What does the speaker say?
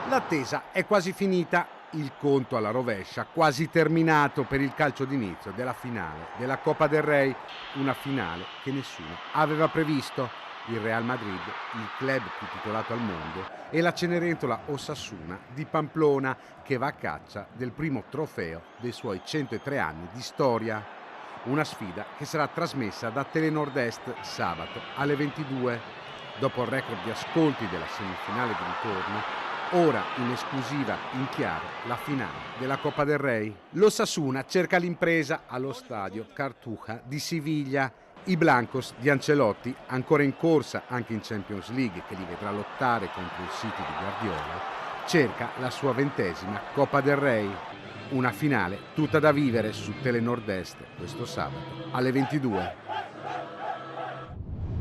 L'attesa è quasi finita, il conto alla rovescia quasi terminato per il calcio d'inizio della finale della Copa del Rey, una finale che nessuno aveva previsto. Il Real Madrid, il club più titolato al mondo, e la Cenerentola Osasuna di Pamplona, che va a caccia del primo trofeo dei suoi 103 anni di storia. Una sfida che sarà trasmessa da Telenord Est sabato alle 22. Dopo il record di ascolti della semifinale di ritorno, ora in esclusiva in chiaro la finale della Coppa del Rey. L'Osasuna cerca l'impresa allo stadio Cartuja di Siviglia. I Blancos di Ancelotti, ancora in corsa anche in Champions League, che li vedrà lottare contro il City di Guardiola, cerca la sua 20ª Coppa del Rey. Una finale tutta da vivere su Telenord Est questo sabato alle 22.